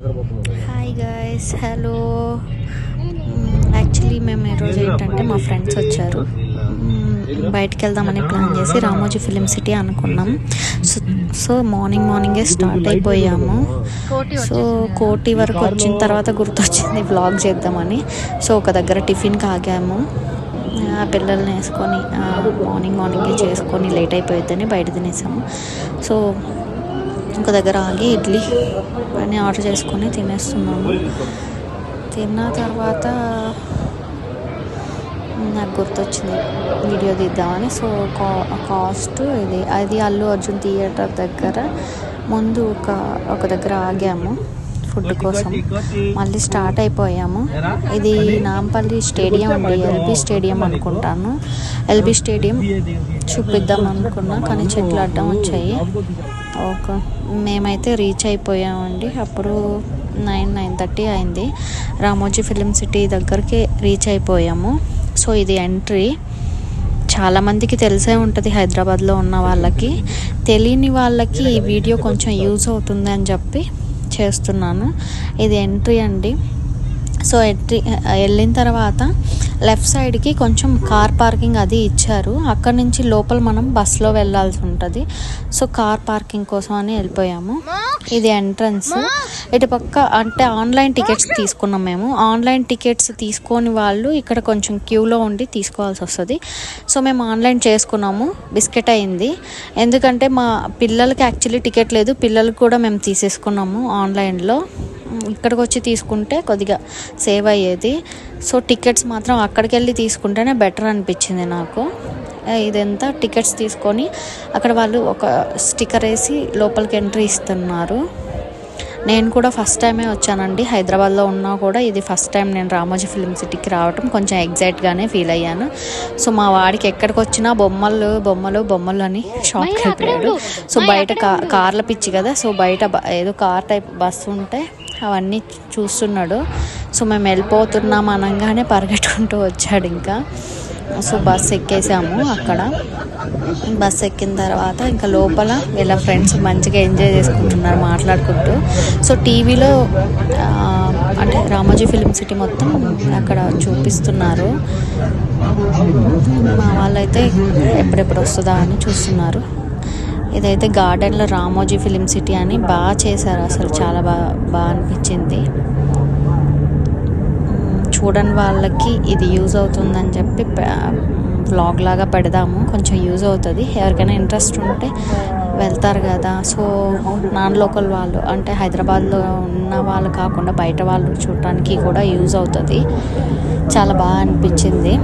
Hi guys, hello. Actually మేము ఈరోజు ఏంటంటే మా ఫ్రెండ్స్ వచ్చారు, బయటికి వెళ్దామని ప్లాన్ చేసి రామోజీ ఫిలిం సిటీ అనుకున్నాం. సో మార్నింగే స్టార్ట్ అయిపోయాము. సో కోటి వరకు వచ్చిన తర్వాత గుర్తొచ్చింది వ్లాగ్ చేద్దామని. సో ఒక దగ్గర టిఫిన్కి ఆగాము. ఆ పిల్లల్ని వేసుకొని మార్నింగే చేసుకొని లేట్ అయిపోయిద్దని బయట తినేసాము. సో ఒక దగ్గర ఆగి ఇడ్లీ అని ఆర్డర్ చేసుకొని తినేస్తున్నాము. తిన్న తర్వాత నాకు గుర్తొచ్చింది వీడియో తీద్దామని. సో కాస్ట్ అది అల్లు అర్జున్ థియేటర్ దగ్గర ముందు ఒక దగ్గర ఆగాము ఫుడ్ కోసం. మళ్ళీ స్టార్ట్ అయిపోయాము. ఇది నాంపల్లి స్టేడియం అండి, ఎల్బీ స్టేడియం అనుకుంటాను. ఎల్బీ స్టేడియం చూపిద్దాం అనుకున్నా కానీ చెట్లు అడ్డం వచ్చాయి. మేమైతే రీచ్ అయిపోయామండి. అప్పుడు 9:30 అయింది. రామోజీ ఫిలిం సిటీ దగ్గరికి రీచ్ అయిపోయాము. సో ఇది ఎంట్రీ. చాలామందికి తెలిసే ఉంటుంది హైదరాబాద్లో ఉన్న వాళ్ళకి. తెలియని వాళ్ళకి ఈ వీడియో కొంచెం యూజ్ అవుతుంది అని చెప్పి చేస్తున్నాను. ఇది ఎంట్రీ అండి. సో ఎంట్రీ వెళ్ళిన తర్వాత లెఫ్ట్ సైడ్కి కొంచెం కార్ పార్కింగ్ అది ఇచ్చారు. అక్కడి నుంచి లోపల మనం బస్సులో వెళ్ళాల్సి ఉంటుంది. సో కార్ పార్కింగ్ కోసం అని వెళ్ళిపోయాము. ఇది ఎంట్రన్స్. ఇటు పక్క అంటే ఆన్లైన్ టికెట్స్ తీసుకున్నాం మేము. ఆన్లైన్ టికెట్స్ తీసుకొని వాళ్ళు ఇక్కడ కొంచెం క్యూలో ఉండి తీసుకోవాల్సి వస్తుంది. సో మేము ఆన్లైన్ చేసుకున్నాము. బిస్కెట్ అయింది, ఎందుకంటే మా పిల్లలకి యాక్చువల్లీ టికెట్ లేదు. పిల్లలకి కూడా మేము తీసేసుకున్నాము ఆన్లైన్లో. ఇక్కడికి వచ్చి తీసుకుంటే కొద్దిగా సేవ్ అయ్యేది. సో టికెట్స్ మాత్రం అక్కడికి వెళ్ళి తీసుకుంటేనే బెటర్ అనిపించింది నాకు. ఇదంతా టికెట్స్ తీసుకొని అక్కడ వాళ్ళు ఒక స్టిక్కర్ వేసి లోపలికి ఎంట్రీ ఇస్తున్నారు. నేను కూడా ఫస్ట్ టైమే వచ్చానండి. హైదరాబాద్లో ఉన్నా కూడా ఇది ఫస్ట్ టైం నేను రామోజీ ఫిలిం సిటీకి రావటం. కొంచెం ఎగ్జైట్గానే ఫీల్ అయ్యాను. సో మా వాడికి ఎక్కడికి వచ్చినా బొమ్మలు అని షాప్కి వెళ్ళిపోయాడు. సో బయట కార్ల పిచ్చి కదా. సో బయట ఏదో కార్ టైప్ బస్సు ఉంటే అవన్నీ చూస్తున్నాడు. సో మేము వెళ్ళిపోతున్నాం అనగానే పరిగెట్టుకుంటూ వచ్చాడు ఇంకా. సో బస్సు ఎక్కేసాము. అక్కడ బస్సు ఎక్కిన తర్వాత ఇంకా లోపల వీళ్ళ ఫ్రెండ్స్ మంచిగా ఎంజాయ్ చేసుకుంటున్నారు మాట్లాడుకుంటూ. సో టీవీలో అంటే రామోజీ ఫిలిం సిటీ మొత్తం అక్కడ చూపిస్తున్నారు. మా వాళ్ళైతే ఎప్పుడెప్పుడు వస్తుందా అని చూస్తున్నారు. ఇదైతే గార్డెన్లో రామోజీ ఫిలిం సిటీ అని బాగా చేశారు. అసలు చాలా బాగా అనిపించింది. చూడని వాళ్ళకి ఇది యూజ్ అవుతుందని చెప్పి వ్లాగ్ లాగా పెడదాము. కొంచెం యూజ్ అవుతుంది, ఎవరికైనా ఇంట్రెస్ట్ ఉంటే వెళ్తారు కదా. సో నాన్ లోకల్ వాళ్ళు అంటే హైదరాబాద్లో ఉన్న వాళ్ళు కాకుండా బయట వాళ్ళు చూడటానికి కూడా యూజ్ అవుతుంది. చాలా బాగా అనిపించింది.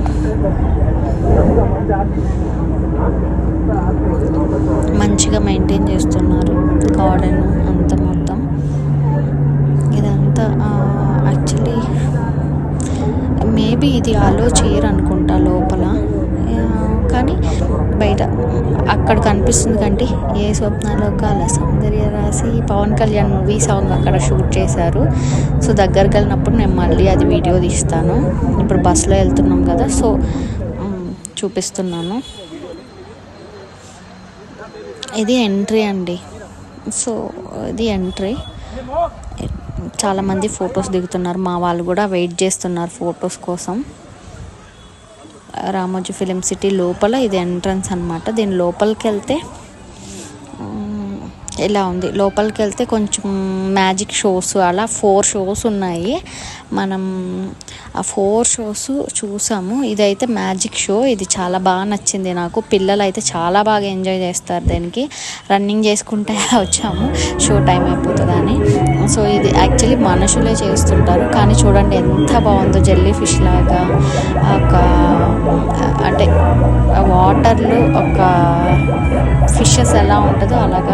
మంచిగా మెయింటైన్ చేస్తున్నారు గార్డెన్ అంతా మొత్తం. ఇదంతా యాక్చువల్లీ మేబీ ఇది అలో చేయరు అనుకుంటా లోపల, కానీ బయట అక్కడ కనిపిస్తుంది కంటే ఏ స్వప్నాలో కాల సౌందర్య రాసి పవన్ కళ్యాణ్ మూవీ సాంగ్ అక్కడ షూట్ చేశారు. సో దగ్గరికి వెళ్ళినప్పుడు నేను మళ్ళీ అది వీడియో తీస్తాను. ఇప్పుడు బస్సులో వెళ్తున్నాం కదా, సో చూపిస్తున్నాను. ఇది ఎంట్రీ అండి. సో ఇది ఎంట్రీ. చాలామంది ఫొటోస్ దిగుతున్నారు. మా వాళ్ళు కూడా వెయిట్ చేస్తున్నారు ఫొటోస్ కోసం. రామోజీ ఫిలిం సిటీ లోపల ఇది ఎంట్రన్స్ అన్నమాట. దీని లోపలికి వెళ్తే ఇలా ఉంది. లోపలికి వెళ్తే కొంచెం మ్యాజిక్ షోస్ అలా 4 షోస్ ఉన్నాయి. మనం ఆ 4 షోస్ చూసాము. ఇదైతే మ్యాజిక్ షో. ఇది చాలా బాగా నచ్చింది నాకు. పిల్లలు అయితే చాలా బాగా ఎంజాయ్ చేస్తారు. దానికి రన్నింగ్ చేసుకుంటే వచ్చాము, షో టైం అయిపోతుందని. సో ఇది యాక్చువల్లీ మనుషులే చేస్తుంటారు, కానీ చూడండి ఎంత బాగుందో. జెల్లీ ఫిష్ లాగా ఒక అంటే వాటర్లో ఒక ఫిషెస్ ఎలా ఉంటుందో అలాగా